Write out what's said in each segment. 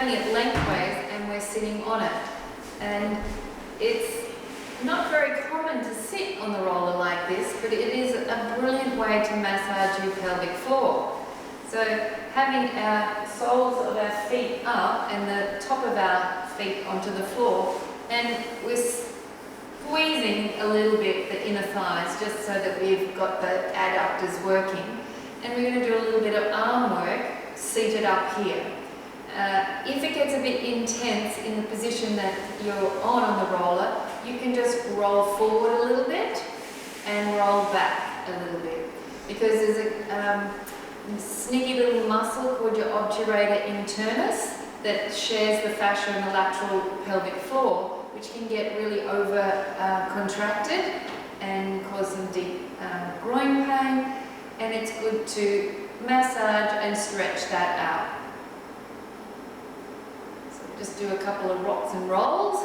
having it lengthways and we're sitting on it. And it's not very common to sit on the roller like this, but it is a brilliant way to massage your pelvic floor. So having our soles of our feet up and the top of our feet onto the floor, and we're squeezing a little bit the inner thighs just so that we've got the adductors working. And we're going to do a little bit of arm work seated up here. If it gets a bit intense in the position that you're on the roller, you can just roll forward a little bit and roll back a little bit. Because there's a sneaky little muscle called your obturator internus that shares the fascia and the lateral pelvic floor, which can get really contracted and cause some deep groin pain, and it's good to massage and stretch that out. So just do a couple of rocks and rolls,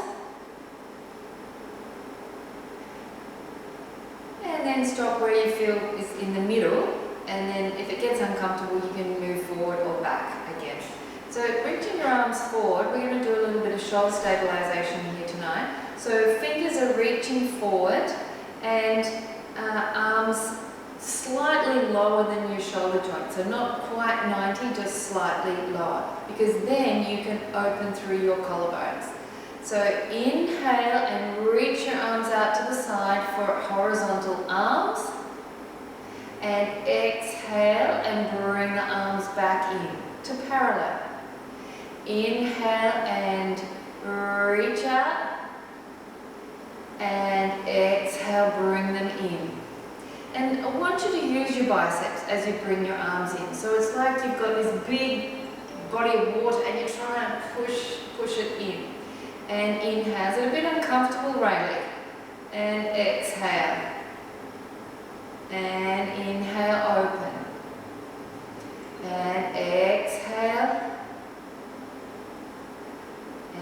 and then stop where you feel is in the middle. And then if it gets uncomfortable, you can move forward or back again. So reaching your arms forward, we're going to do a little bit of shoulder stabilization here tonight. So fingers are reaching forward and arms slightly lower than your shoulder joint. So not quite 90, just slightly lower. Because then you can open through your collarbones. So inhale and reach your arms out to the side for horizontal arms. And exhale and bring the arms back in to parallel. Inhale and reach out. And exhale, bring them in. And I want you to use your biceps as you bring your arms in. So it's like you've got this big body of water and you're trying to push it in. And inhale, it's a bit uncomfortable, really. And exhale. And inhale, open. And exhale.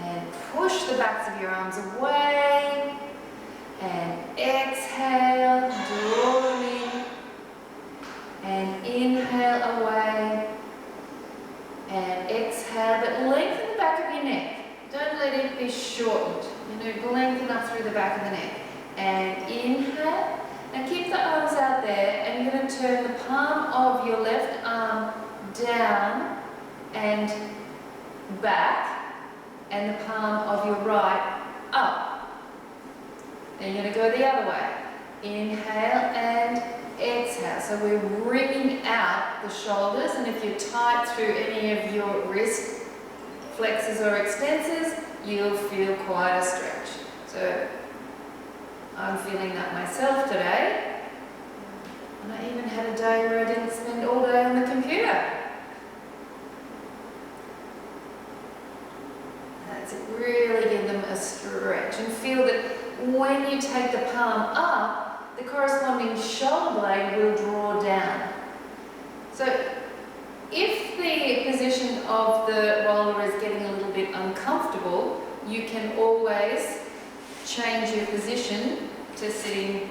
And push the backs of your arms away. And exhale, draw them in. And inhale away. And exhale, but lengthen the back of your neck. Don't let it be shortened. Lengthen up through the back of the neck. And inhale. And keep the arms out there, and you're going to turn the palm of your left arm down and back, and the palm of your right up. Then you're going to go the other way. Inhale and exhale. So we're wringing out the shoulders, and if you're tight through any of your wrist flexors or extensors, you'll feel quite a stretch. So I'm feeling that myself today. And I even had a day where I didn't spend all day on the computer. That's it. Really give them a stretch and feel that when you take the palm up, the corresponding shoulder blade will draw down. So if the position of the roller is getting a little bit uncomfortable, you can always change your position to sitting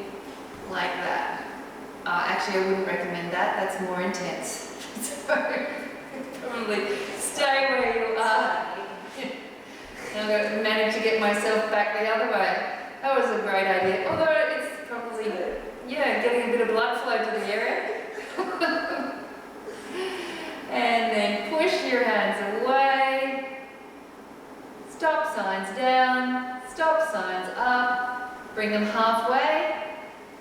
like that. Actually, I wouldn't recommend that. That's more intense. So probably stay where you are. And I'm going to manage to get myself back the other way. That was a great idea. Although it's probably, getting a bit of blood flow to the area. And then push your hands away. Stop signs down. Stop signs up. Bring them halfway.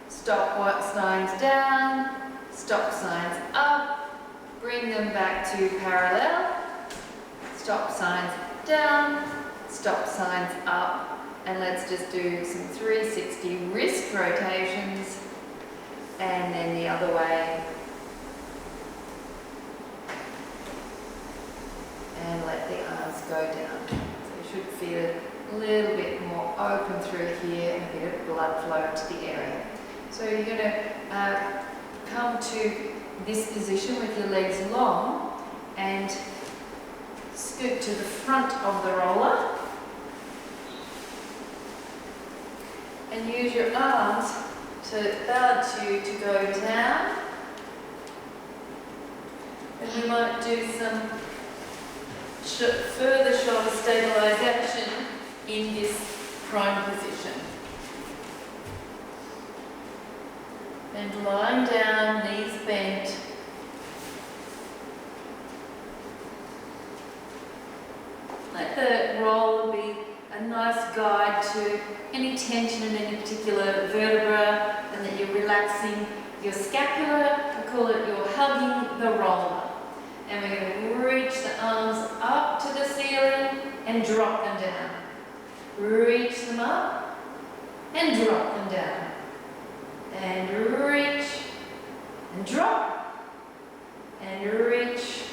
Stop signs down. Stop signs up. Bring them back to parallel. Stop signs down. Stop signs up. And let's just do some 360 wrist rotations. And then the other way. And let the arms go down. So you should feel a little bit more open through here and a bit of blood flow to the area. So you're going to come to this position with your legs long and scoot to the front of the roller and use your arms to balance you to go down. And we might do some further shoulder stabilization in this prone position. And lying down, knees bent. Let the roller be a nice guide to any tension in any particular vertebra, and that you're relaxing your scapula. I call it you're hugging the roller. And we're going to reach the arms up to the ceiling and drop them down. Reach them up and drop them down. And reach and drop and reach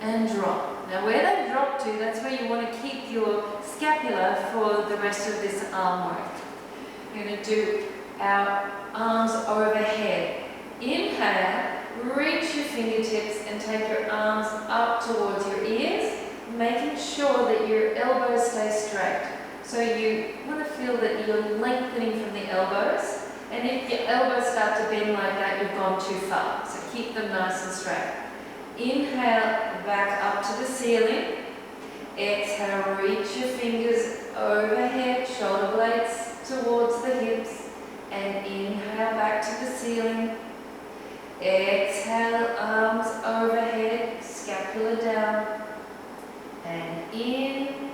and drop. Now where they drop to, that's where you want to keep your scapula for the rest of this arm work. We're going to do our arms overhead. Inhale, reach your fingertips and take your arms up towards your ears, making sure that your elbows stay straight. So you want to feel that you're lengthening from the elbows, and if your elbows start to bend like that, you've gone too far. So keep them nice and straight. Inhale, back up to the ceiling. Exhale, reach your fingers overhead, shoulder blades towards the hips, and inhale back to the ceiling. Exhale, arms overhead, scapula down, and in,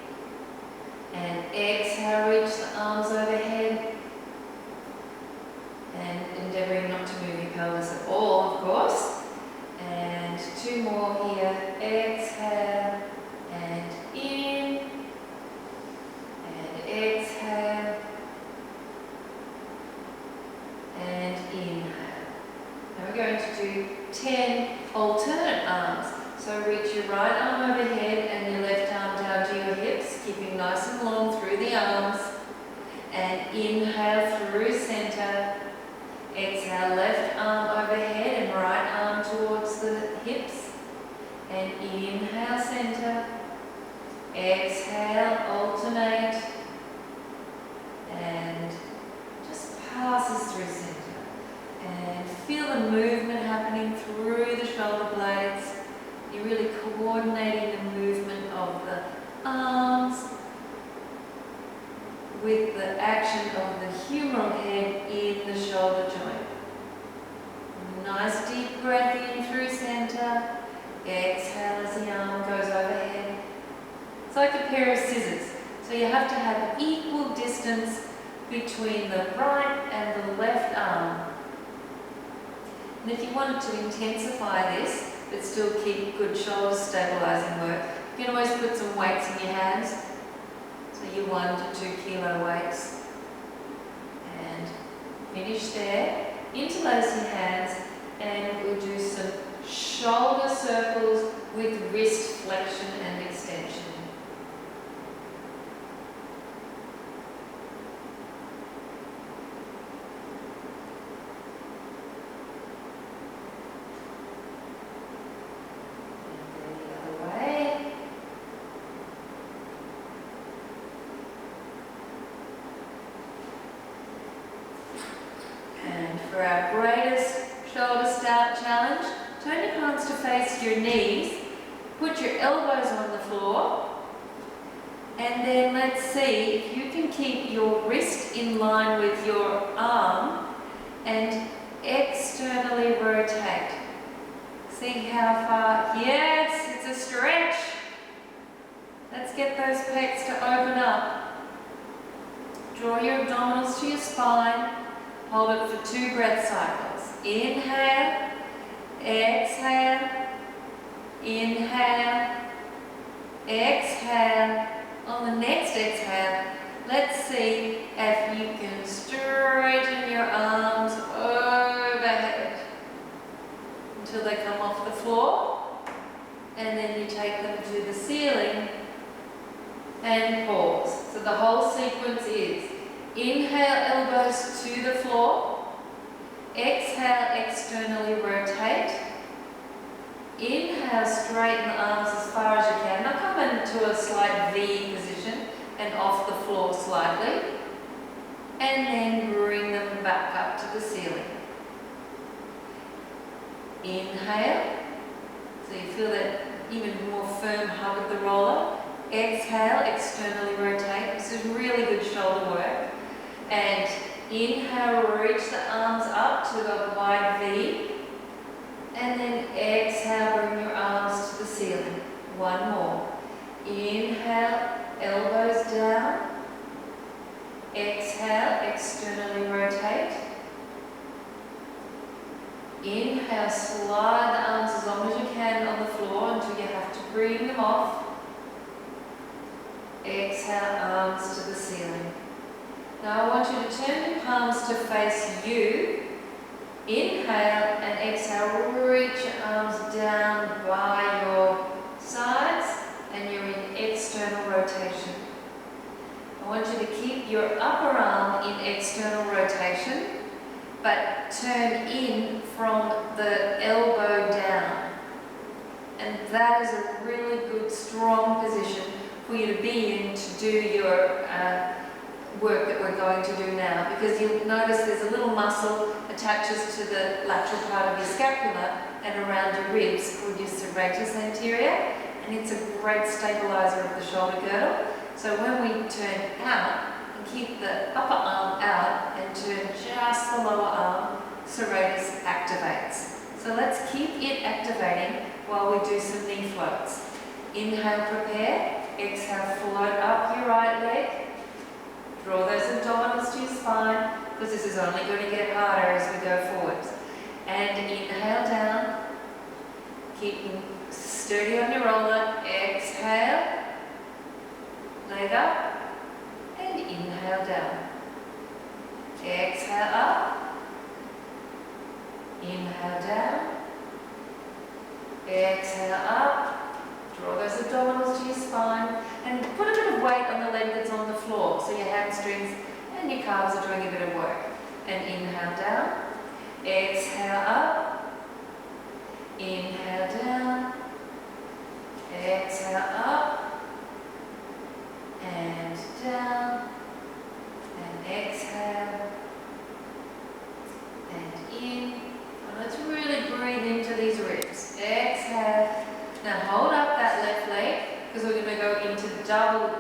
and exhale, reach the arms overhead, and endeavouring not to move your pelvis at all, of course. And two more here. Exhale, and in, and exhale, and inhale. Now we're going to do 10 alternate arms. So reach your right arm overhead and your left arm down to your hips, keeping nice and long through the arms. And inhale through center. Exhale, left arm overhead and right arm towards the hips. And inhale, center. Exhale, alternate. And just passes through center. And feel the movement happening through the shoulder blades. You're really coordinating the movement of the arms with the action of the humeral head in the shoulder joint. Nice deep breath in through center. Exhale as the arm goes overhead. It's like a pair of scissors. So you have to have equal distance between the right and the left arm. And if you wanted to intensify this, but still keep good shoulder stabilizing work, you can always put some weights in your hands. So your 1 to 2 kilo weights. And finish there. Interlace your hands and we'll do some shoulder circles with wrist flexion and extension. For our greatest shoulder start challenge, turn your palms to face your knees, put your elbows on the floor, and then let's see if you can keep your wrist in line with your arm and externally rotate. See how far? Yes, it's a stretch. Let's get those pecs to open up. Draw your abdominals to your spine. Hold it for 2 breath cycles. Inhale, exhale, inhale, exhale. On the next exhale, let's see if you can straighten your arms overhead until they come off the floor. And then you take them to the ceiling and pause. So the whole sequence is inhale, elbows to the floor. Exhale, externally rotate. Inhale, straighten the arms as far as you can. Now come into a slight V position and off the floor slightly. And then bring them back up to the ceiling. Inhale. So you feel that even more firm hug of the roller. Exhale, externally rotate. This is really good shoulder work. And inhale, reach the arms up to a wide V. And then exhale, bring your arms to the ceiling. One more. Inhale, elbows down. Exhale, externally rotate. Inhale, slide the arms as long as you can on the floor until you have to bring them off. Exhale, arms to the ceiling. Now I want you to turn your palms to face you. Inhale and exhale, reach your arms down by your sides and you're in external rotation. I want you to keep your upper arm in external rotation, but turn in from the elbow down. And that is a really good, strong position for you to be in to do your work that we're going to do now, because you'll notice there's a little muscle attaches to the lateral part of your scapula and around your ribs called your serratus anterior, and it's a great stabilizer of the shoulder girdle. So when we turn out and keep the upper arm out and turn just the lower arm, serratus activates. So let's keep it activating while we do some knee floats. Inhale, prepare. Exhale, float up your right leg. Draw those abdominals to your spine, because this is only going to get harder as we go forwards. And inhale down. Keep sturdy on your roller. Exhale. Leg up. And inhale down. Exhale up. Inhale down. Exhale up. Draw those abdominals to your spine and put a bit of weight on the leg that's on the floor, so your hamstrings and your calves are doing a bit of work. And inhale down, exhale up, inhale down, exhale up, and down, and exhale, and in. And let's really breathe into these ribs. Exhale. Now hold up that left leg, because we're going to go into double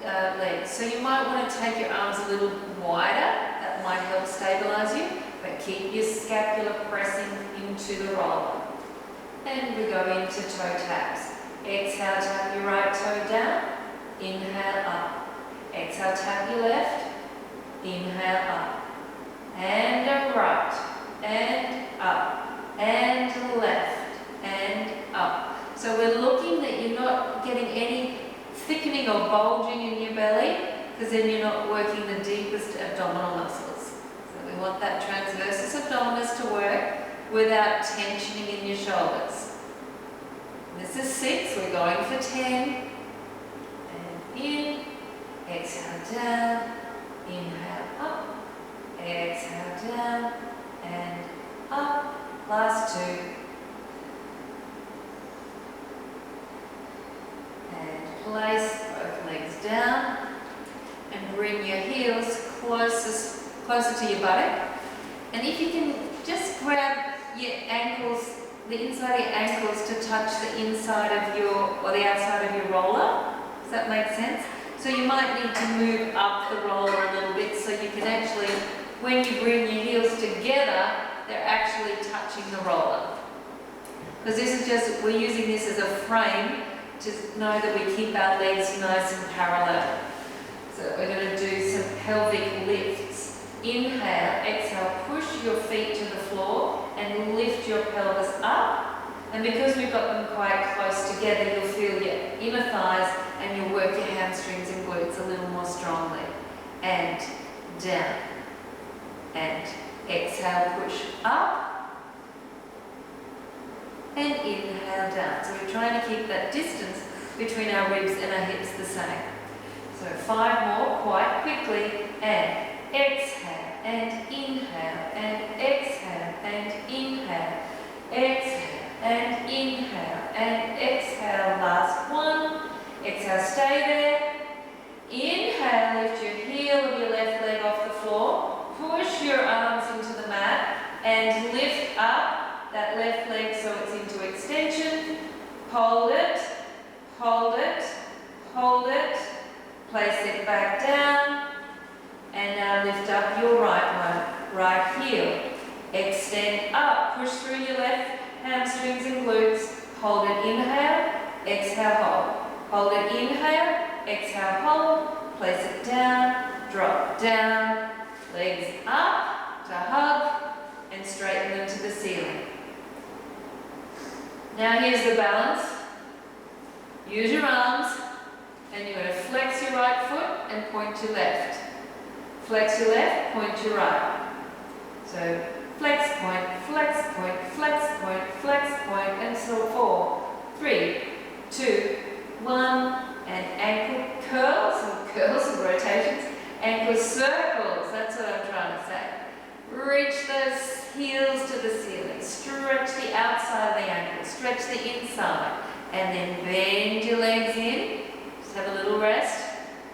legs. So you might want to take your arms a little wider. That might help stabilize you, but keep your scapula pressing into the roller. And we go into toe taps. Exhale, tap your right toe down. Inhale up. Exhale, tap your left. Inhale up. And a right. And up. And left. And up. So we're looking that you're not getting any thickening or bulging in your belly, because then you're not working the deepest abdominal muscles. So we want that transversus abdominis to work without tensioning in your shoulders. This is 6, we're going for 10. And in, exhale down, inhale up, exhale down, and up. Last 2. And place both legs down and bring your heels closer to your buttock. And if you can just grab your ankles, the inside of your ankles to touch the inside of your, or the outside of your roller. Does that make sense? So you might need to move up the roller a little bit so you can actually, when you bring your heels together, they're actually touching the roller. Because this is just, we're using this as a frame to know that we keep our legs nice and parallel. So we're going to do some pelvic lifts. Inhale, exhale, push your feet to the floor and lift your pelvis up. And because we've got them quite close together, you'll feel your inner thighs and you'll work your hamstrings and glutes a little more strongly. And down. And exhale, push up. And inhale down. So we're trying to keep that distance between our ribs and our hips the same. So 5 more quite quickly. And exhale, and inhale, and exhale, and inhale, exhale, and inhale, and exhale. Last 1. Exhale, stay there. Inhale, lift your heel of your left leg off the floor. Push your arms into the mat and lift up that left leg so it's into extension. hold it, hold it, hold it, place it back down, and now lift up your right one, right heel. Extend up, push through your left hamstrings and glutes. Hold it, inhale, exhale, hold. Hold it, inhale, exhale, hold. Place it down, drop down, legs up to hug, and straighten them to the ceiling. Now here's the balance. Use your arms, and you're going to flex your right foot and point your left. Flex your left, point your right. So flex point, flex point, flex point, flex point, and so 4, 3, 2, 1, and ankle curls and rotations, ankle circles, that's what I'm trying to say. Reach those heels to the ceiling, stretch the outside of the ankle, stretch the inside, and then bend your legs in. Just have a little rest,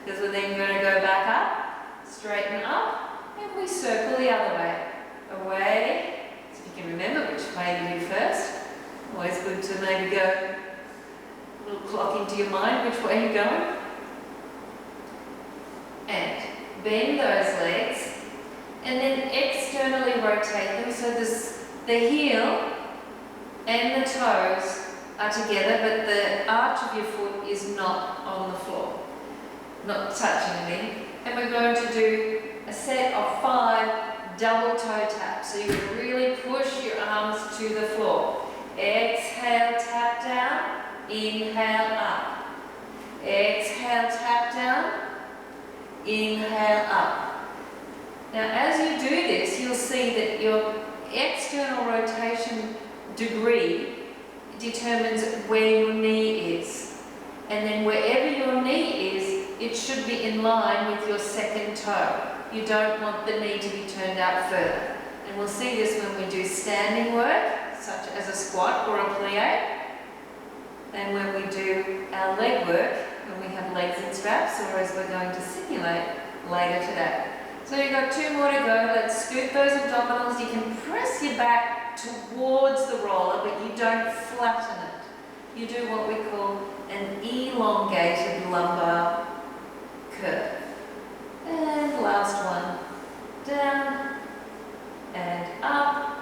because we're then going to go back up, straighten up, and we circle the other way. Away, so if you can remember which way you do first. Always good to maybe go a little clock into your mind which way you're going. And bend those legs, and then externally rotate them so the heel and the toes are together, but the arch of your foot is not on the floor, not touching anything. And we're going to do a set of 5 double toe taps. So you can really push your arms to the floor. Exhale, tap down. Inhale, up. Exhale, tap down. Inhale, up. Now as you do this, you'll see that your external rotation degree determines where your knee is. And then wherever your knee is, it should be in line with your second toe. You don't want the knee to be turned out further. And we'll see this when we do standing work, such as a squat or a plie, and when we do our leg work, when we have legs in straps, or as we're going to simulate later today. So you've got 2 more to go. Let's scoop those abdominals. You can press your back towards the roller, but you don't flatten it. You do what we call an elongated lumbar curve. And last one, down and up,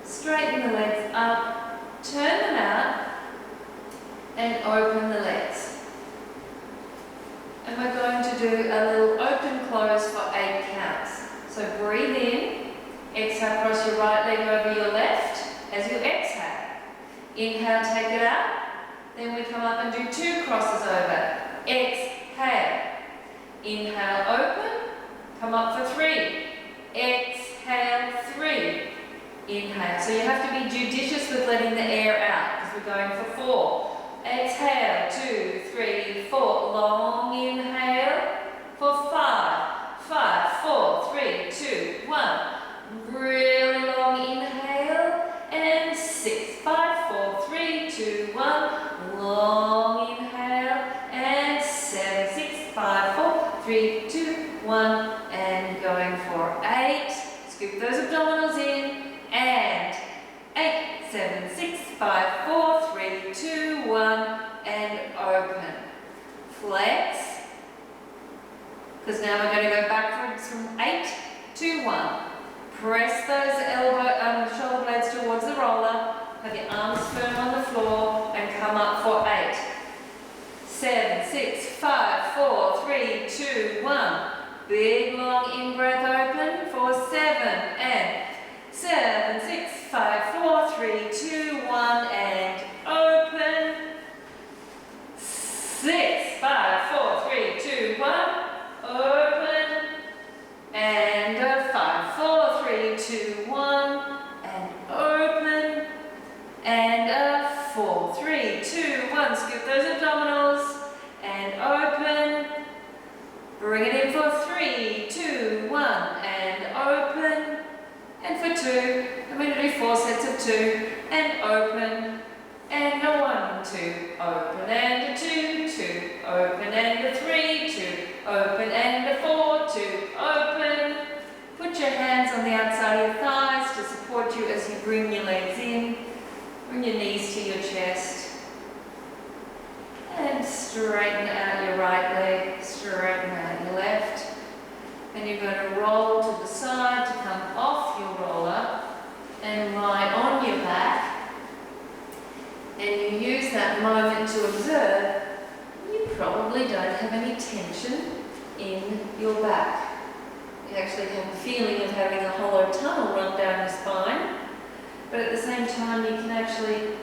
straighten the legs up, turn them out, and open the legs. And we're going to do a little open close for 8 counts. So breathe in, exhale, cross your right leg over your left as you exhale. Inhale, take it out, then we come up and do 2 crosses over. Exhale. Inhale, open, come up for 3. Exhale, 3. Inhale. So you have to be judicious with letting the air out because we're going for 4. Exhale, 2, 3, 4. Long inhale for 5. 5, 4, 3, 2, 1. Really long inhale and 6. 5, 4, 3, 2, 1. Long inhale and 7, 6, 5, 4. 3, 2, 1, and going for 8. Scoop those abdominals in, and 8, 7, 6, 5, 4, 3, 2, 1, and open. Flex, because now we're going to go backwards from 8 to 1. Press those shoulder blades towards the roller, have your arms firm on the floor, and come up for 8. 7, 6, 5, 4, 3, 2, 1. Big long in-breath open for 7 and 7, 6, 5, 4, 3, 2, 1 and open. 6, 5, 4, 3, 2, 1. Open. And a 5, 4, 3, 2, 1 and open. And a 4, 3, 2, 1. Scoop those abdominals and open. Bring it in for 3, 2, 1 and open. And for 2, I'm going to do 4 sets of 2 and open. And a 1, 2, open and a 2, 2, open and a 3, 2, open and a 4, 2, open. Put your hands on the outside of your thighs to support you as you bring your legs in. Bring your knees to your chest. straighten out your right leg, straighten out your left. And you're going to roll to the side to come off your roller and lie on your back. And you use that moment to observe you probably don't have any tension in your back. You actually have a feeling of having a hollow tunnel run down your spine, but at the same time you can actually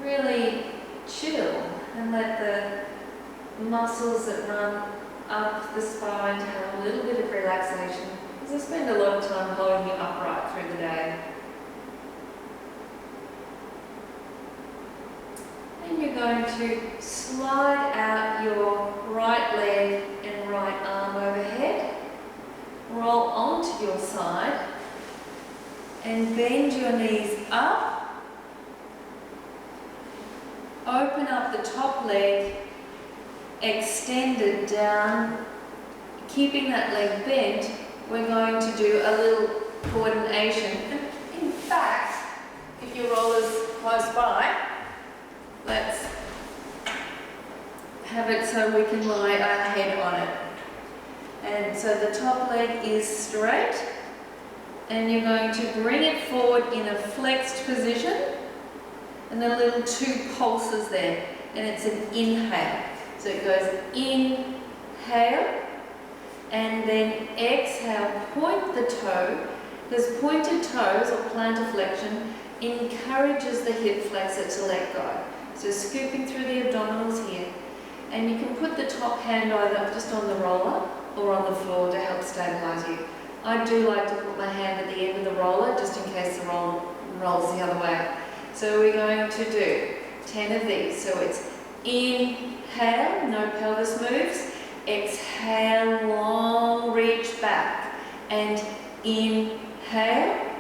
really chill and let the muscles that run up the spine to have a little bit of relaxation, because I spend a lot of time holding you upright through the day. And you're going to slide out your right leg and right arm overhead, roll onto your side and bend your knees up, open up the top leg, extend it down, keeping that leg bent. We're going to do a little coordination. In fact, if your roller's close by, let's have it so we can lie our head on it. And so the top leg is straight, and you're going to bring it forward in a flexed position, and there are little 2 pulses there, and it's an inhale. So it goes inhale, and then exhale, point the toe, because pointed toes or plantar flexion encourages the hip flexor to let go. So scooping through the abdominals here, and you can put the top hand either just on the roller or on the floor to help stabilize you. I do like to put my hand at the end of the roller just in case the roller rolls the other way. So we're going to do 10 of these. So it's inhale, no pelvis moves, exhale, long reach back, and inhale,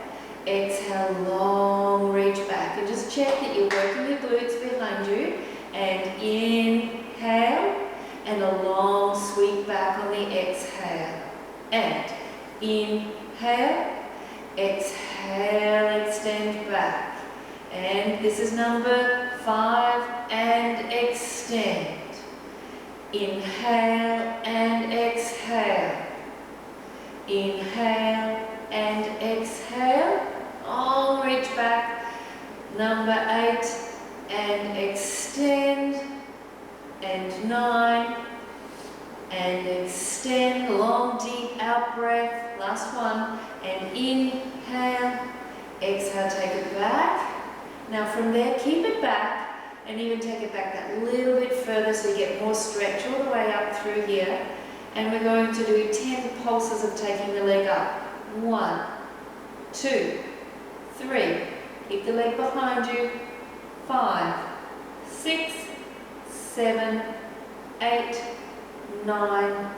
exhale, long reach back, and just check that you're working your glutes behind you, and inhale, and a long sweep back on the exhale, and inhale, exhale, extend back, and this is number 5, and extend, inhale and exhale, inhale and exhale, long reach back, number 8, and extend, and 9, and extend, long deep out breath, last one, and inhale, exhale, take it back. Now from there, keep it back, and even take it back that little bit further so you get more stretch all the way up through here. And we're going to do 10 pulses of taking the leg up. 1, 2, 3, keep the leg behind you, 5, 6, 7, 8, 9,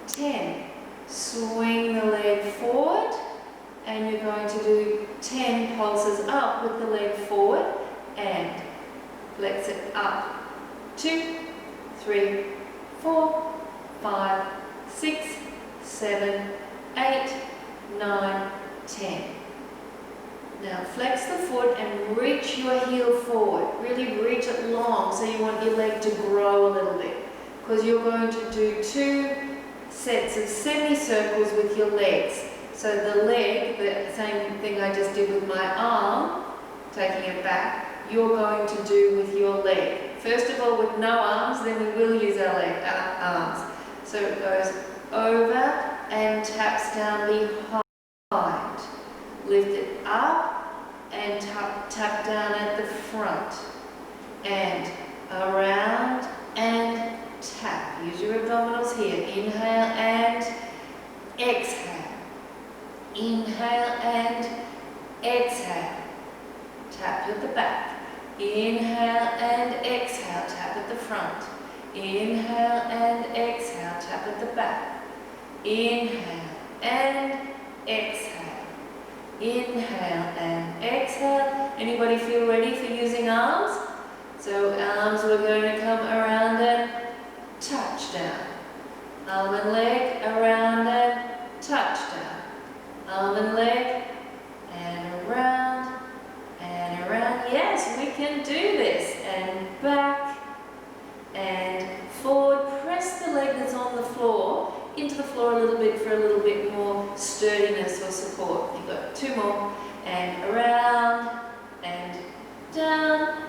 10. Swing the leg forward, and you're going to do 10 pulses up with the leg forward, and flex it up. 2, 3, 4, 5, 6, 7, 8, 9, 10. Now flex the foot and reach your heel forward. Really reach it long, so you want your leg to grow a little bit, because you're going to do 2 sets of semicircles with your legs. So the leg, the same thing I just did with my arm, taking it back, you're going to do with your leg. First of all with no arms, then we will use our arms. So it goes over and taps down behind. Lift it up and tap down at the front. And around and tap. Use your abdominals here. Inhale and exhale. Inhale and exhale. Tap at the back. Inhale and exhale. Tap at the front. Inhale and exhale. Tap at the back. Inhale and exhale. Inhale and exhale. Anybody feel ready for using arms? So arms, we're going to come around and touch down. Arm and leg around and touch down. Arm and leg, and around, and around. Yes, we can do this. And back, and forward. floor a little bit for a little bit more sturdiness or support. You've got 2 more, and around, and down,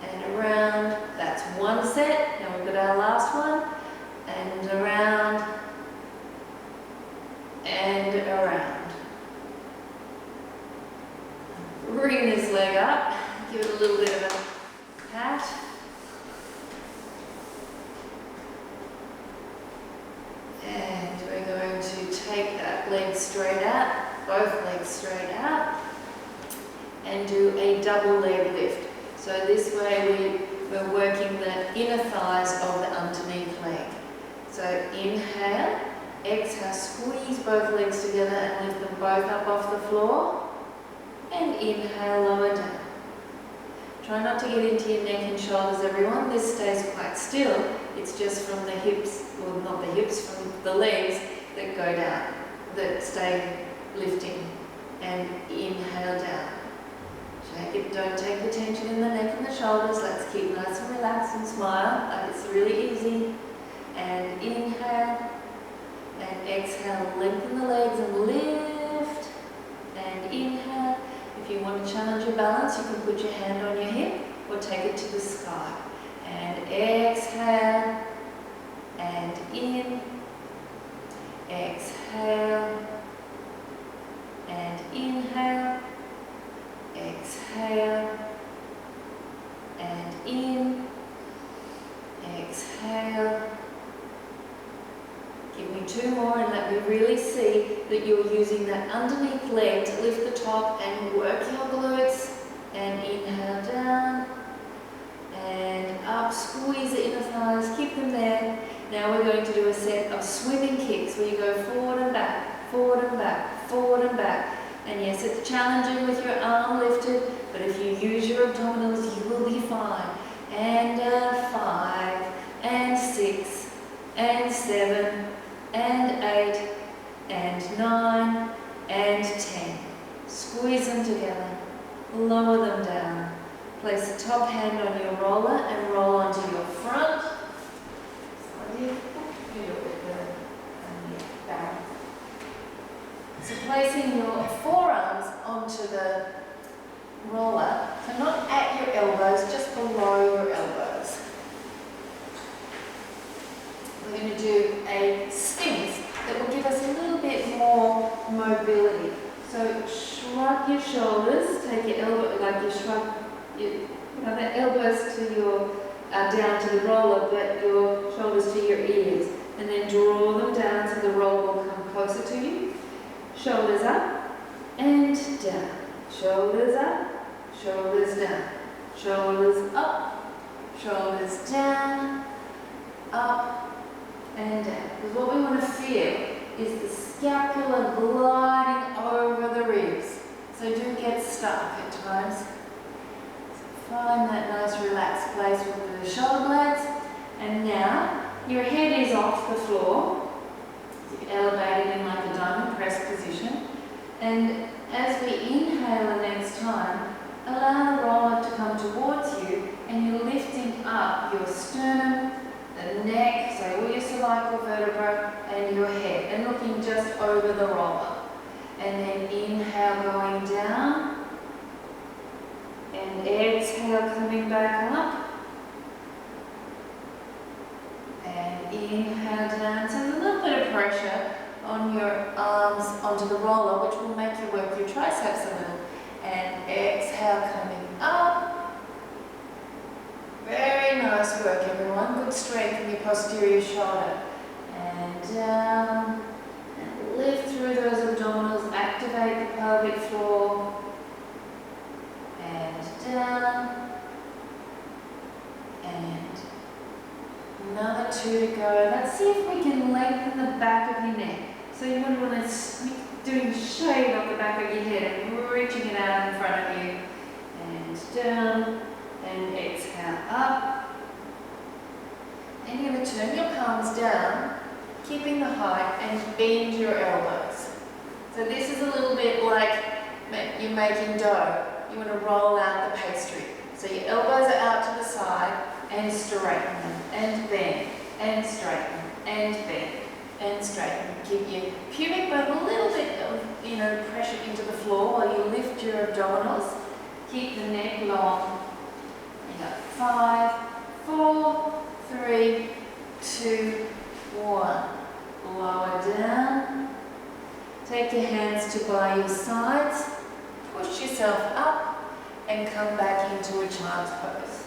and around. That's 1 set. Now we've got our last one, and around, and around. Bring this leg up, give it a little bit of a pat. And we're going to take that leg straight out, both legs straight out, and do a double leg lift. So this way we're working the inner thighs of the underneath leg. So inhale, exhale, squeeze both legs together and lift them both up off the floor. And inhale, lower down. Try not to get into your neck and shoulders, everyone. This stays quite still. It's just from the hips, well, not the hips, from the legs that go down, that stay lifting. And inhale down. Shake it, don't take the tension in the neck and the shoulders. Let's keep nice and relaxed and smile, like it's really easy. And inhale, and exhale, lengthen the legs and lift. And inhale. If you want to challenge your balance, you can put your hand on your hip or take it to the sky. And exhale, and in, exhale, and inhale, exhale, and in, exhale. Give me 2 more and let me really see that you're using that underneath leg to lift the top and work your glutes. And inhale down and up, squeeze the inner thighs, keep them there. Now we're going to do a set of swimming kicks where you go forward and back, forward and back, forward and back. And yes, it's challenging with your arm lifted, but if you use your abdominals, you will be fine. And 5, and 6, and 7, and 8, and 9, and 10. Squeeze them together, lower them down. Place the top hand on your roller and roll onto your front. So placing your forearms onto the roller, so not at your elbows, just below your elbows. We're going to do a stint that will give us a little bit more mobility. So shrug your shoulders, take your elbow, like you shrug the elbows to your, down to the roller, but your shoulders to your ears. And then draw them down so the roller will come closer to you. Shoulders up and down. Shoulders up, shoulders down. Shoulders up, shoulders down, up and down. Because what we want to feel is the scapula gliding over the ribs. So do get stuck at times. So find that nice relaxed place with the shoulder blades. And now your head is off the floor. You elevate it in like a diamond press position. And as we inhale the next time, allow the roller to come towards you and you're lifting up your sternum, the neck, so all your cervical vertebra and your head and looking just over the roller. And then inhale going down and exhale coming back up. And inhale down. So a little bit of pressure on your arms onto the roller, which will make you work your triceps a little. And exhale coming up. Very nice work, everyone. Good strength in your posterior shoulder. And down. And lift through those abdominals. Activate the pelvic floor. And down. And another 2 to go. Let's see if we can lengthen the back of your neck. So you wouldn't want to be doing shade off the back of your head and reaching it out in front of you. And down. And exhale up. And you're going to turn your palms down, keeping the height, and bend your elbows. So this is a little bit like you're making dough. You want to roll out the pastry. So your elbows are out to the side and straighten them and bend and straighten and bend. and straighten. Give your pubic bone a little bit of, pressure into the floor while you lift your abdominals. Keep the neck long. You got 5, 4, 3, 2, 1. Lower down. Take your hands to by your sides. Push yourself up and come back into a child's pose.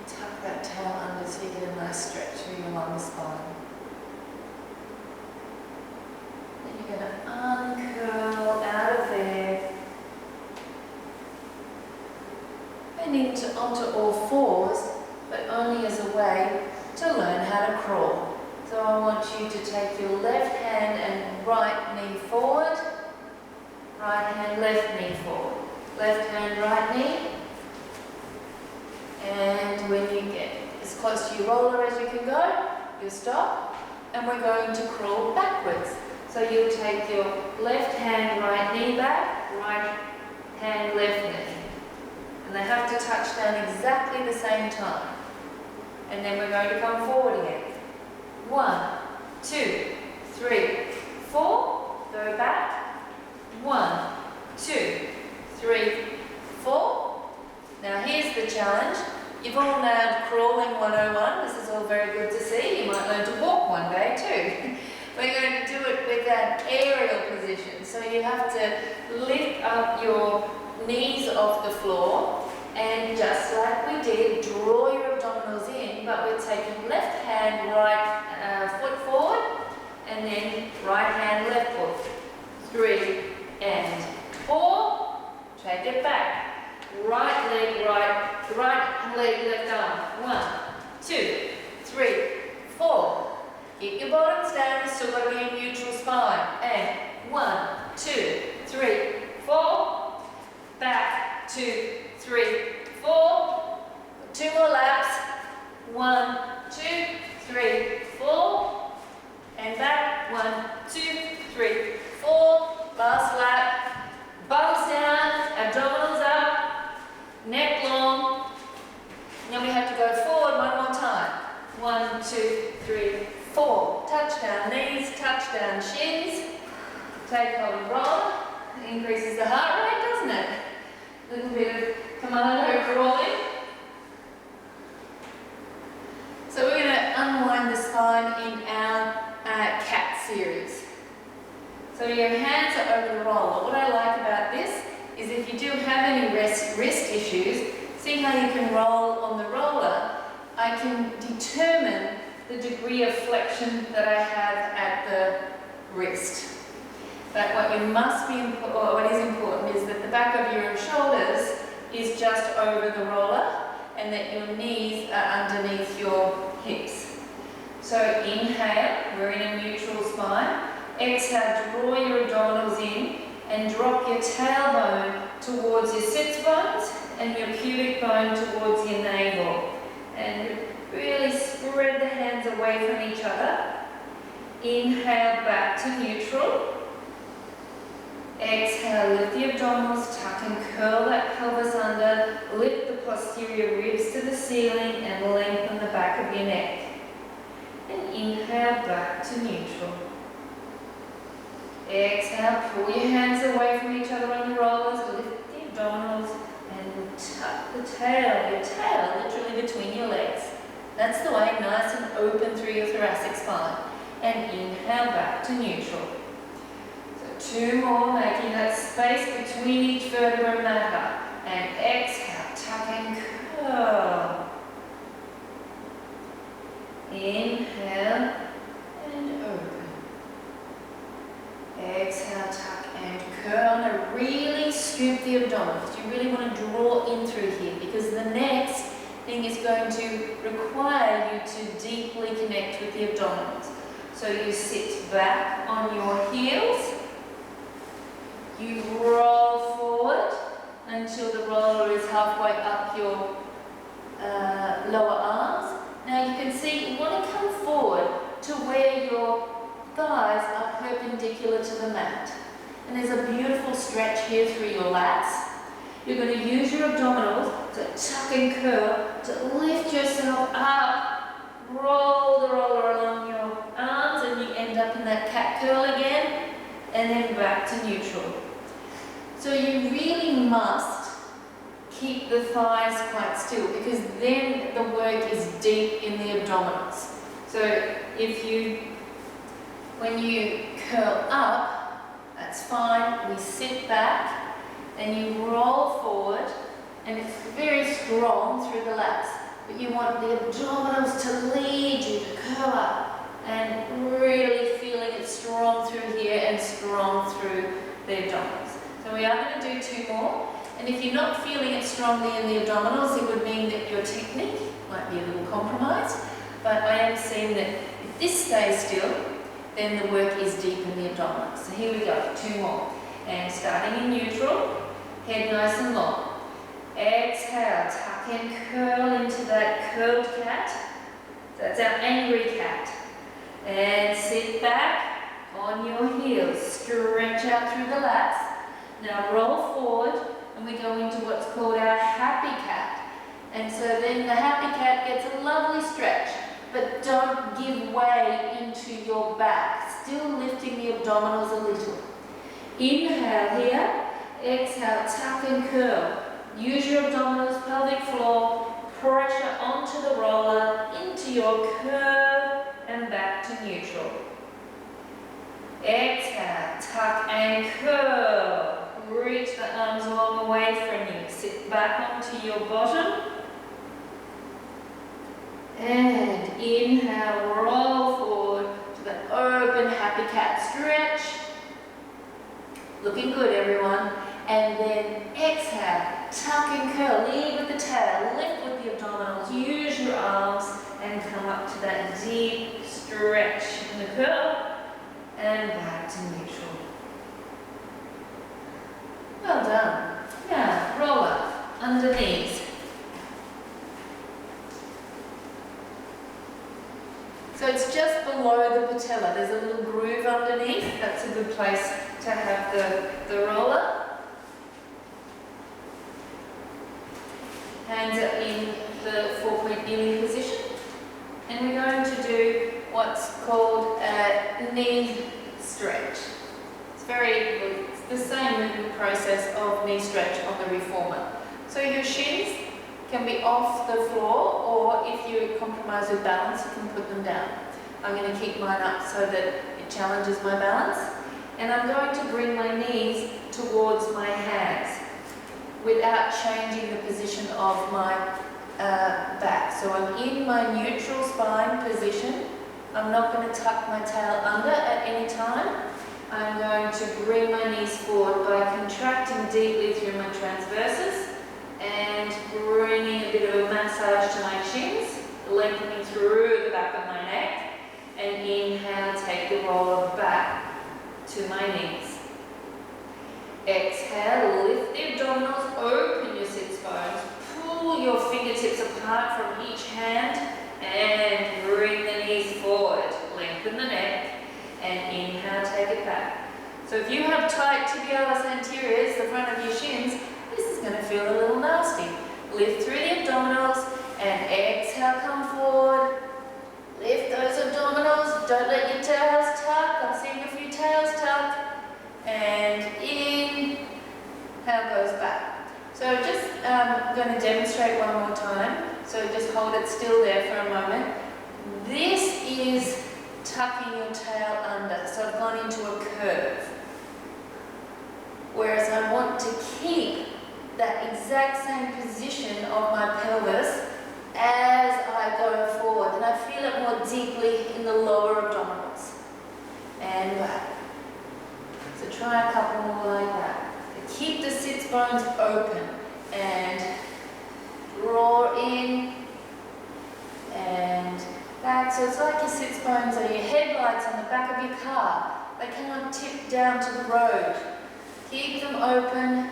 Tuck that tail under so you get a nice stretch through your lumbar spine. Then you're going to uncurl out of there and onto all fours, but only as a way to learn how to crawl. So I want you to take your left hand and right knee forward, right hand, left knee forward, left hand, right knee. And when you get as close to your roller as you can go, you'll stop, and we're going to crawl backwards. So you'll take your left hand, right knee back, right hand, left knee. And they have to touch down exactly the same time. And then we're going to come forward again. 1, 2, 3, 4. Go back. 1, 2, 3, 4. Now here's the challenge. You've all learned crawling 101. This is all very good to see. You might learn to walk one day too. We're going to do it with an aerial position. So you have to lift up your knees off the floor, and just like we did, draw your abdominals in, but we're taking left hand, right foot forward, and then right hand, left foot. 3 and 4. Take it back. Right leg, right leg, left arm. 1, 2, 3, 4. Keep your bottoms down, you've still got to be in neutral spine. And 1, 2, 3, 4. Back, 2, 3, 4. 2 more laps. 1, 2, 3, 4. And back. 1, 2, 3, 4. Last lap. Bums down, abdominals up, neck long. Now we have to go forward one more time. 1, 2, 3, 4. Touchdown knees, touchdown shins. Take hold and roll. It increases the heart rate, doesn't it? A little bit of commando crawling. So we're going to unwind the spine in our cat series. So your hands are over the roller. What I like about this is if you do have any wrist issues, see how you can roll on the roller. I can determine the degree of flexion that I have at the wrist. But what is important is that the back of your shoulders is just over the roller and that your knees are underneath your hips. So inhale, we're in a neutral spine. Exhale, draw your abdominals in and drop your tailbone towards your sits bones and your pubic bone towards your navel. And really spread the hands away from each other. Inhale, back to neutral. Exhale, lift the abdominals, tuck and curl that pelvis under, lift the posterior ribs to the ceiling and lengthen the back of your neck. And inhale, back to neutral. Exhale, pull your hands away from each other on the rollers, lift the abdominals and tuck the tail, your tail literally between your legs. That's the way, nice and open through your thoracic spine. And inhale, back to neutral. So 2 more, making that space between each vertebra matter. And exhale, tuck and curl. Inhale and open. Exhale, tuck and curl. Now really scoop the abdominals. You really want to draw in through here because the next thing is going to require you to deeply connect with the abdominals. So you sit back on your heels. You roll forward until the roller is halfway up your lower arms. Now you can see you want to come forward to where your thighs are perpendicular to the mat. And there's a beautiful stretch here through your lats. You're going to use your abdominals So tuck and curl to lift yourself up, roll the roller along your arms, and you end up in that cat curl again, and then back to neutral. So you really must keep the thighs quite still, because then the work is deep in the abdominals. So when you curl up, that's fine. We sit back and you roll forward, and it's very strong through the lats. But you want the abdominals to lead you to curl up, and really feeling it strong through here and strong through the abdominals. So we are going to do 2 more. And if you're not feeling it strongly in the abdominals, it would mean that your technique might be a little compromised. But I am seeing that if this stays still, then the work is deep in the abdominals. So here we go, 2 more. And starting in neutral, head nice and long. Exhale, tuck and curl into that curled cat. That's our angry cat. And sit back on your heels. Stretch out through the lats. Now roll forward, and we go into what's called our happy cat. And so then the happy cat gets a lovely stretch, but don't give way into your back. Still lifting the abdominals a little. Inhale here. Exhale, tuck and curl. Use your abdominals, pelvic floor, pressure onto the roller, into your curve, and back to neutral. Exhale, tuck and curl. Reach the arms long away from you. Sit back onto your bottom. And inhale, roll forward to the open happy cat stretch. Looking good, everyone. And then exhale, tuck and curl. Lead with the tail, lift with the abdominals. Use your arms and come up to that deep stretch in the curl. And back to neutral. Well done. Now, roll up, underneath. So it's just below the patella. There's a little groove underneath. That's a good place to have the roller. Hands are in the 4-point kneeling position. And we're going to do what's called a knee stretch. It's the same movement process of knee stretch on the reformer. So your shins can be off the floor, or if you compromise with balance, you can put them down. I'm going to keep mine up so that it challenges my balance. And I'm going to bring my knees towards my hands without changing the position of my back. So I'm in my neutral spine position. I'm not going to tuck my tail under at any time. I'm going to bring my knees forward by contracting deeply through my transverses and bringing a bit of a massage to my shins, lengthening through the back of my neck. And inhale, take the roller back to my knees. Exhale, lift the abdominals, open your sits bones, pull your fingertips apart from each hand and bring the knees forward. Lengthen the neck and inhale, take it back. So if you have tight tibialis anteriors, the front of your shins, this is going to feel a little nasty. Lift through the abdominals and exhale, come forward. Lift those abdominals, don't let your tails tuck. I'm seeing a few tails tuck. And in, how goes back. So just going to demonstrate one more time. So just hold it still there for a moment. This is tucking your tail under. So I've gone into a curve. Whereas I want to keep that exact same position of my pelvis as I go forward, and I feel it more deeply in the lower abdominals. And back. So try a couple more like that. Keep the sits bones open and draw in and back. So it's like your sits bones are your headlights on the back of your car. They cannot tip down to the road. Keep them open.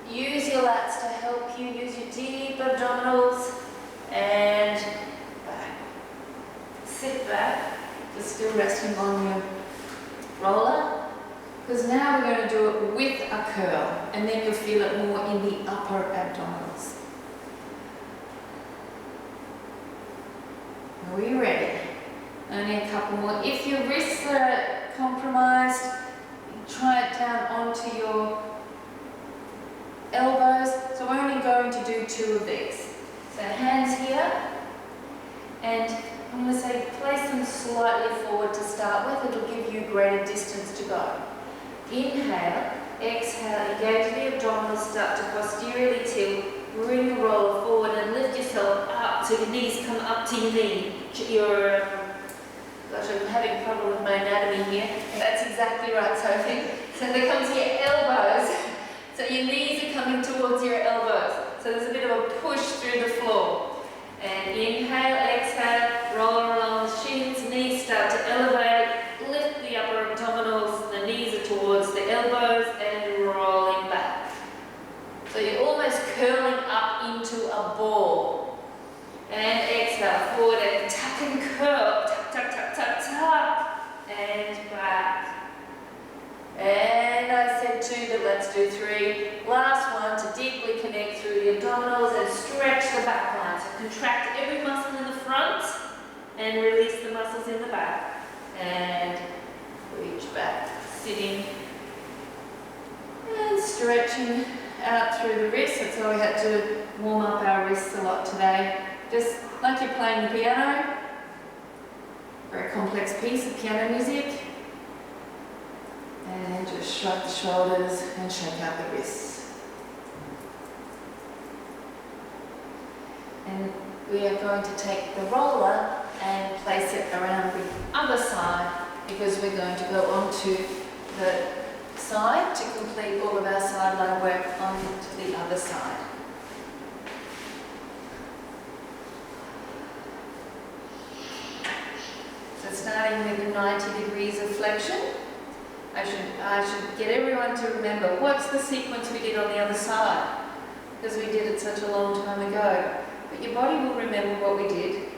Use your lats to help you. Use your deep abdominals. And back. Sit back, just still resting on your roller, because now we're going to do it with a curl, and then you'll feel it more in the upper abdominals. Are we ready? Only a couple more. If your wrists are compromised, try it down onto your elbows. So we're only going to do 2 of these. So hands here, and I'm going to say place them slightly forward to start with. It'll give you greater distance to go. Inhale, exhale, engage the abdominals, start to posteriorly tilt, bring the roller forward and lift yourself up so your knees come up to your knee. Gosh, I'm having a problem with my anatomy here. That's exactly right, Sophie. So they come to your elbows. So your knees are coming towards your elbows. So there's a bit of a push through the floor. And inhale, exhale, roll along the shins, knees start to elevate, lift the upper abdominals, the knees are towards the elbows and rolling back. So you're almost curling up into a ball. And exhale, forward and tuck and curl, tuck, tuck, tuck, tuck, tuck, and back. And I said 2, but let's do 3. Last one to deeply connect through the abdominals and stretch the back line. So contract every muscle in the front and release the muscles in the back. And reach back, sitting and stretching out through the wrists. That's why we had to warm up our wrists a lot today. Just like you're playing the piano. Very complex piece of piano music. And just shrug the shoulders and shake out the wrists. And we are going to take the roller and place it around the other side because we're going to go onto the side to complete all of our sideline work onto the other side. So starting with 90 degrees of flexion. I should get everyone to remember what's the sequence we did on the other side, because we did it such a long time ago. But your body will remember what we did.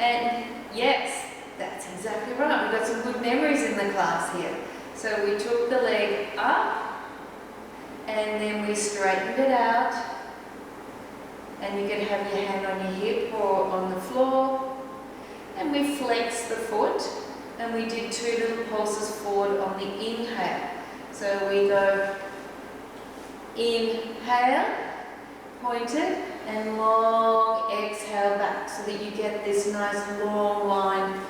And yes, that's exactly right. We've got some good memories in the class here. So we took the leg up and then we straightened it out. And you can have your hand on your hip or on the floor. And we flexed the foot. And we did 2 little pulses forward on the inhale. So we go inhale, pointed, and long exhale back so that you get this nice long line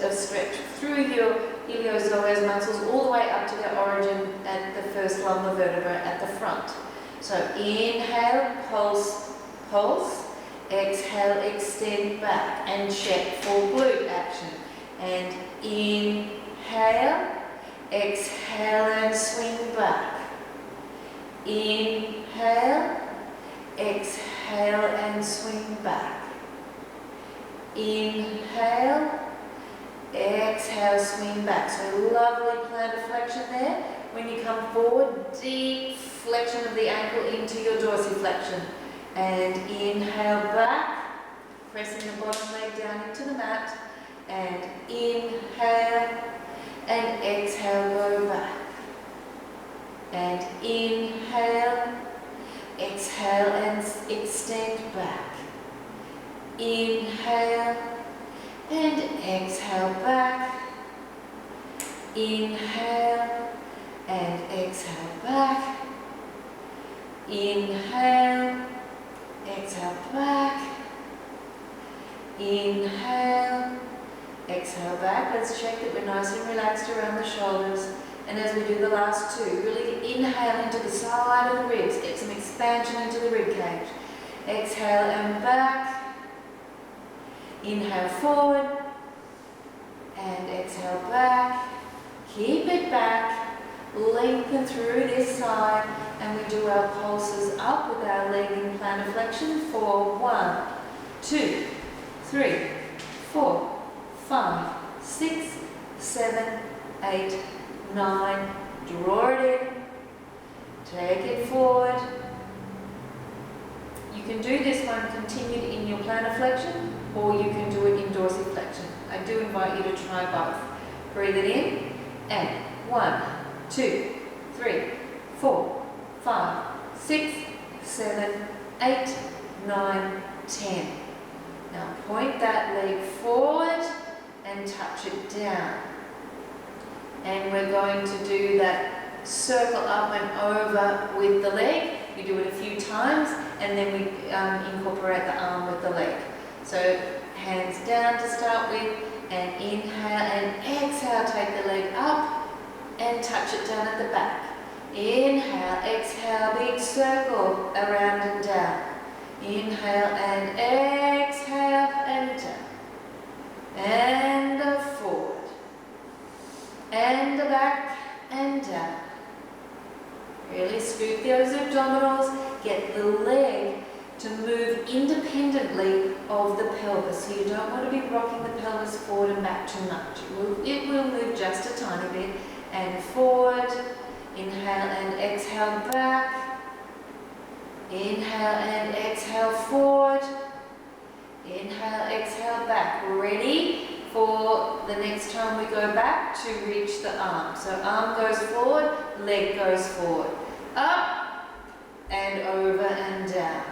of stretch through your iliopsoas muscles all the way up to the origin at the first lumbar vertebra at the front. So inhale, pulse, pulse, exhale, extend back and check for glute action. And inhale, exhale and swing back. Inhale, exhale and swing back. Inhale, exhale, swing back. So lovely plantar flexion there. When you come forward, deep flexion of the ankle into your dorsiflexion. And inhale back, pressing the bottom leg down into the mat. And inhale and exhale, go back. And inhale, exhale and extend back. Inhale and exhale back. Inhale and exhale back. Inhale, exhale back. Inhale, exhale back. Let's check that we're nice and relaxed around the shoulders. And as we do the last 2, really inhale into the side of the ribs. Get some expansion into the rib cage. Exhale and back. Inhale forward. And exhale back. Keep it back. Lengthen through this side. And we do our pulses up with our leg in plantar flexion for 1, 2, 3, 4, 5, 6, 7, 8, 9. Draw it in. Take it forward. You can do this one continued in your plantar flexion, or you can do it in dorsiflexion. I do invite you to try both. Breathe it in, and 1, 2, 3, 4, 5, 6, 7, 8, 9, 10. Now point that leg forward and touch it down. And we're going to do that circle up and over with the leg. We do it a few times and then we incorporate the arm with the leg. So hands down to start with, and inhale and exhale, take the leg up and touch it down at the back. Inhale, exhale, big circle around and down. Inhale and exhale and down. And forward. And back and down. Really scoop those abdominals. Get the leg to move independently of the pelvis. So you don't want to be rocking the pelvis forward and back too much. It will move just a tiny bit. And forward. Inhale and exhale back. Inhale and exhale forward. Inhale, exhale back. Ready for the next time we go back to reach the arm. So arm goes forward, leg goes forward. Up and over and down.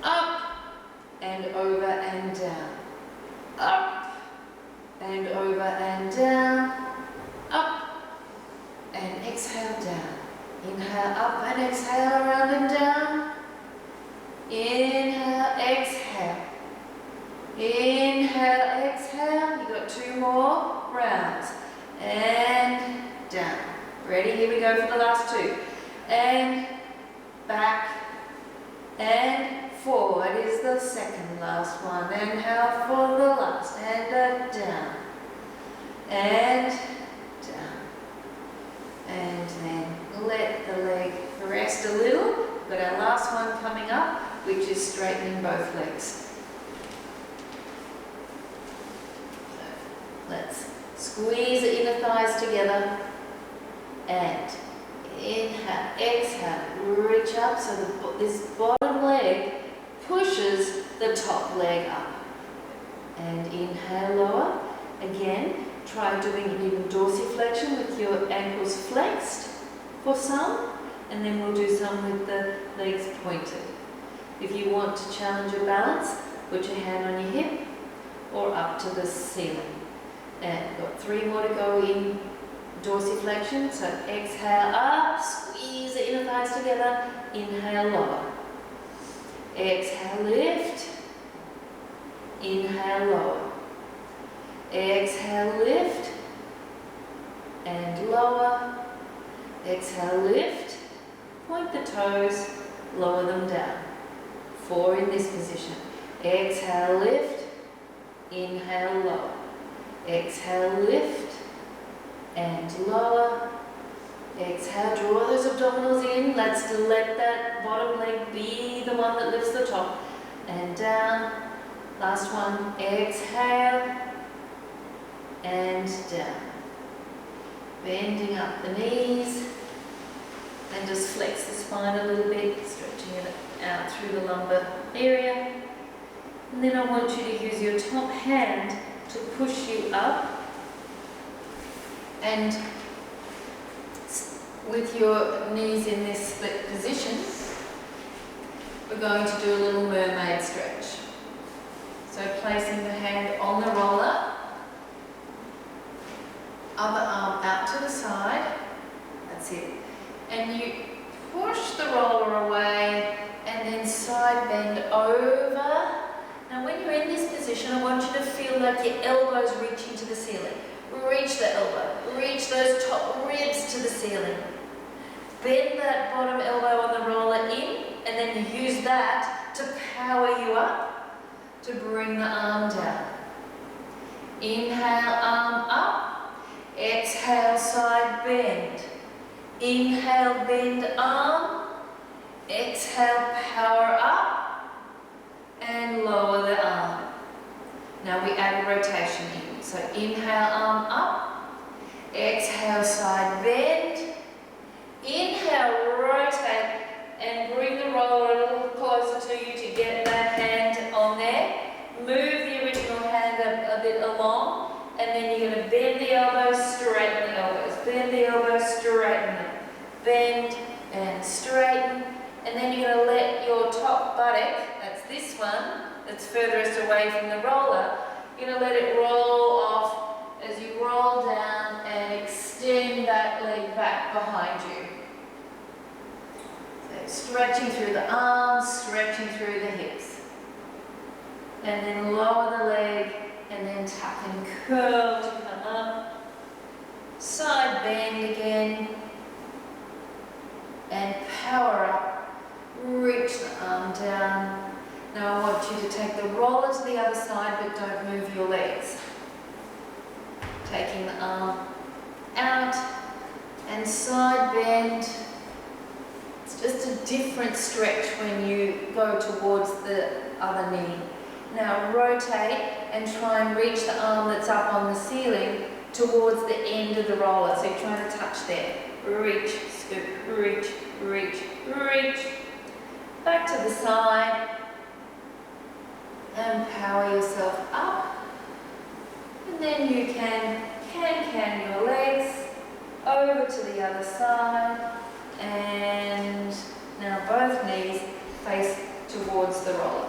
Up and over and down. Up and over and down. Up and exhale down. Inhale up and exhale around and down. Inhale, exhale. Inhale, exhale. You got 2 more rounds. And down. Ready? Here we go for the last 2. And back and forward is the second last one. Inhale for the last. And down. And down. And then let the leg rest a little. We've got our last one coming up, which is straightening both legs. Let's squeeze the inner thighs together and inhale, exhale, reach up so this bottom leg pushes the top leg up. And inhale, lower. Again, try doing even dorsiflexion with your ankles flexed for some, and then we'll do some with the legs pointed. If you want to challenge your balance, put your hand on your hip or up to the ceiling. And got 3 more to go in dorsiflexion. So exhale up, squeeze the inner thighs together, inhale, lower. Exhale, lift, inhale, lower. Exhale, lift, and lower. Exhale, lift, point the toes, lower them down. 4 in this position. Exhale, lift, inhale, lower. Exhale, lift, and lower. Exhale, draw those abdominals in. Let's let that bottom leg be the one that lifts the top. And down. Last one. Exhale, and down. Bending up the knees. And just flex the spine a little bit, stretching it out through the lumbar area. And then I want you to use your top hand to push you up, and with your knees in this split position, we're going to do a little mermaid stretch. So placing the hand on the roller, other arm out to the side, that's it. And you push the roller away and then side bend over. Now when you're in this position, I want you to feel like your elbows reaching to the ceiling. Reach the elbow, reach those top ribs to the ceiling. Bend that bottom elbow on the roller in, and then you use that to power you up, to bring the arm down. Inhale, arm up. Exhale, side bend. Inhale, bend arm. Exhale, power up. And lower the arm. Now we add a rotation in. So inhale, arm up. Exhale, side bend. Inhale, rotate and bring the roller a little closer to you to get that hand on there. Move the original hand a bit along, and then you're going to bend the elbows, straighten the elbows. Bend the elbows, straighten them. Bend and straighten. And then you're going to let your top buttock, that's this one, that's furthest away from the roller, you're going to let it roll off as you roll down and extend that leg back behind you. So stretching through the arms, stretching through the hips. And then lower the leg and then tuck and curl to come up. Side bend again. And power up. Reach the arm down. Now I want you to take the roller to the other side, but don't move your legs. Taking the arm out and side bend. It's just a different stretch when you go towards the other knee. Now rotate and try and reach the arm that's up on the ceiling towards the end of the roller. So you're trying to touch there. Reach, scoop, reach, reach, reach. Back to the side. And power yourself up. And then you can your legs over to the other side. And now both knees face towards the roller.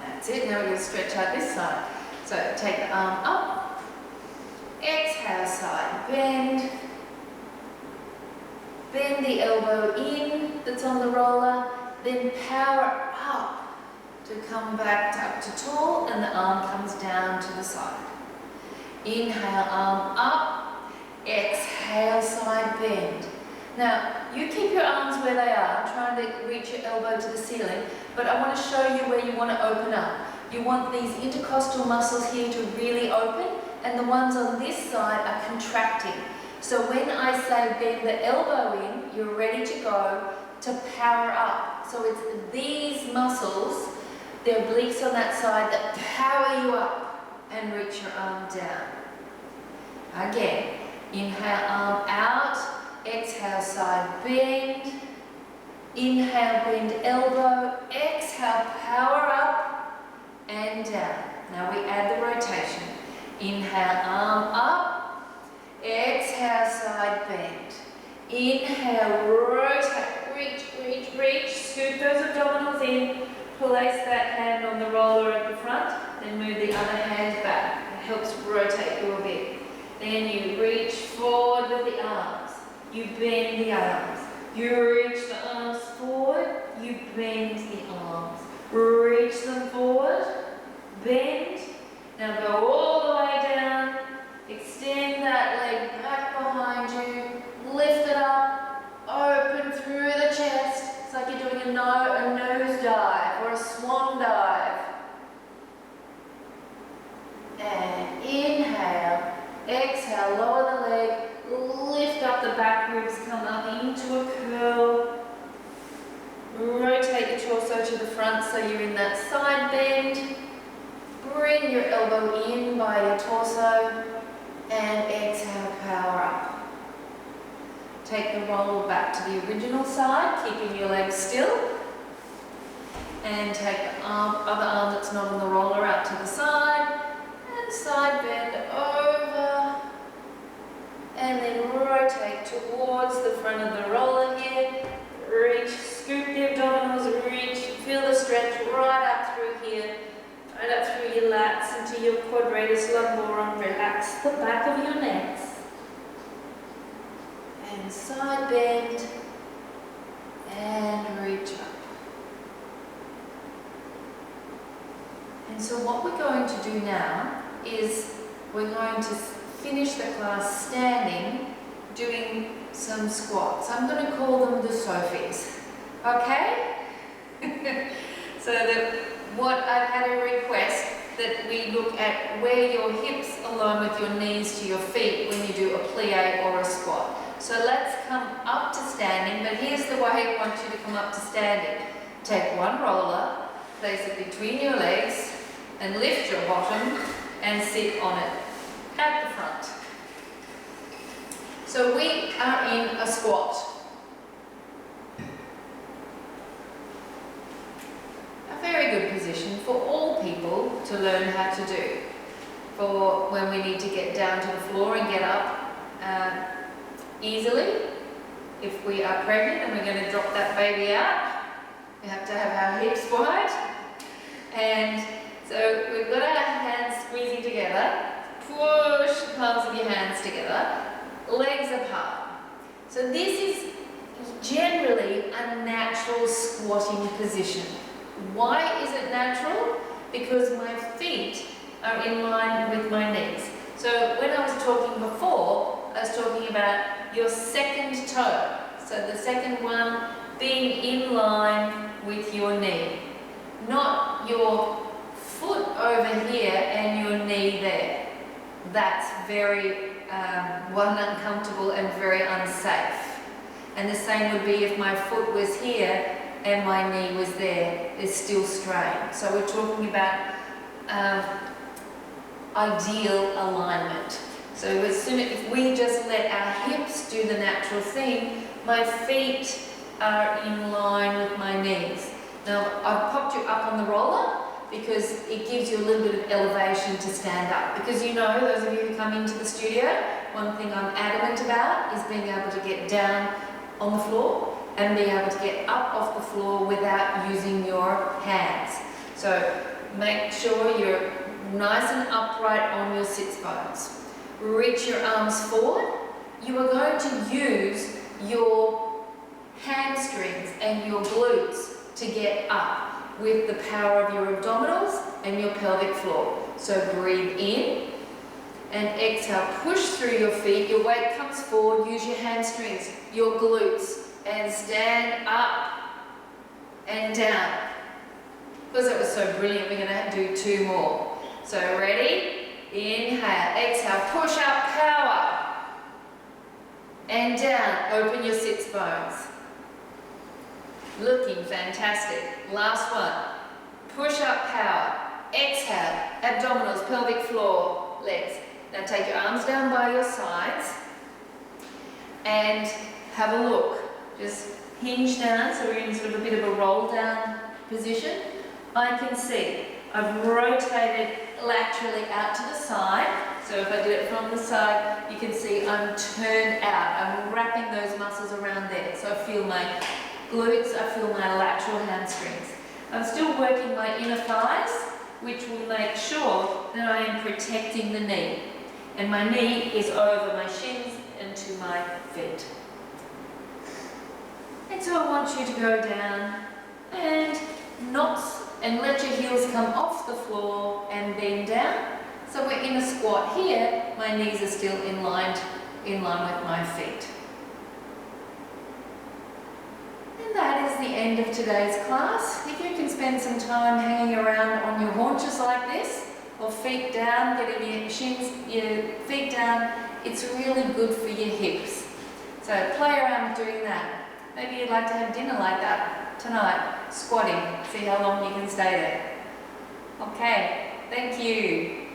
That's it. Now we're going to stretch out this side. So take the arm up. Exhale, side bend. Bend the elbow in that's on the roller. Then power up to come back up to tall, and the arm comes down to the side. Inhale, arm up. Exhale, side bend. Now, you keep your arms where they are, trying to reach your elbow to the ceiling, but I want to show you where you want to open up. You want these intercostal muscles here to really open, and the ones on this side are contracting. So when I say bend the elbow in, you're ready to go to power up. So it's these muscles, the obliques on that side, that power you up and reach your arm down. Again, inhale, arm out. Exhale, side bend. Inhale, bend elbow. Exhale, power up and down. Now we add the rotation. Inhale, arm up. Exhale, side bend. Inhale, rotate, reach, reach, reach. Scoop those abdominals in. Place that hand on the roller at the front. Then move the other hand back. It helps rotate you a bit. Then you reach forward with the arms. You bend the arms. You reach the arms forward. You bend the arms. Reach them forward. Bend. Now go all the way down. Extend that leg back behind you. Lift it up. Open through the chest. It's like you're doing a nose dive or a swan dive. And inhale. Exhale. Lower the leg. Lift up the back ribs. Come up into a curl. Rotate your torso to the front so you're in that side bend. Bring your elbow in by your torso. And exhale, power up. Take the roller back to the original side, keeping your legs still. And take the other arm that's not on the roller out to the side. And side bend over. And then rotate towards the front of the roller here. Reach, scoop the abdominals, reach. Feel the stretch right up through here. Right up through your lats into your quadratus lumborum. Relax the back of your necks. And side bend. And reach up. And so what we're going to do now is we're going to finish the class standing, doing some squats. I'm going to call them the Sophies. Okay? So that what I've had a request that we look at where your hips align with your knees to your feet when you do a plie or a squat. So let's come up to standing, but here's the way I want you to come up to standing. Take one roller, place it between your legs, and lift your bottom and sit on it at the front. So we are in a squat. A very good position for all people to learn how to do. For when we need to get down to the floor and get up easily, if we are pregnant and we're going to drop that baby out, we have to have our hips wide. And so we've got our hands squeezing together. Push the palms of your hands together, legs apart. So this is generally a natural squatting position. Why is it natural? Because my feet are in line with my knees. So when I was talking before, I was talking about your second toe. So the second one being in line with your knee. Not your foot over here and your knee there. That's very uncomfortable and very unsafe. And the same would be if my foot was here and my knee was there. It's still strained. So we're talking about ideal alignment. So if we just let our hips do the natural thing, my feet are in line with my knees. Now I've popped you up on the roller because it gives you a little bit of elevation to stand up. Because you know, those of you who come into the studio, one thing I'm adamant about is being able to get down on the floor and being able to get up off the floor without using your hands. So make sure you're nice and upright on your sits bones. Reach your arms forward. You are going to use your hamstrings and your glutes to get up with the power of your abdominals and your pelvic floor. So breathe in and exhale, push through your feet, your weight comes forward, use your hamstrings, your glutes, and stand up and down. Because it was so brilliant, we're going to do 2 more. So ready? Inhale, exhale, push up, power, and down, open your sits bones. Looking fantastic. Last one. Push up, power. Exhale, abdominals, pelvic floor, legs. Now take your arms down by your sides and have a look. Just hinge down, so we're in sort of a bit of a roll down position. I can see I've rotated laterally out to the side. So if I do it from the side, you can see I'm turned out. I'm wrapping those muscles around there. So I feel my glutes, I feel my lateral hamstrings. I'm still working my inner thighs, which will make sure that I am protecting the knee. And my knee is over my shins and to my feet. And so I want you to go down and let your heels come off the floor and bend down. So we're in a squat here, my knees are still in line with my feet. And that is the end of today's class. If you can spend some time hanging around on your haunches like this, or feet down, getting your feet down, it's really good for your hips. So play around with doing that. Maybe you'd like to have dinner like that tonight, squatting, see how long you can stay there. Okay, thank you.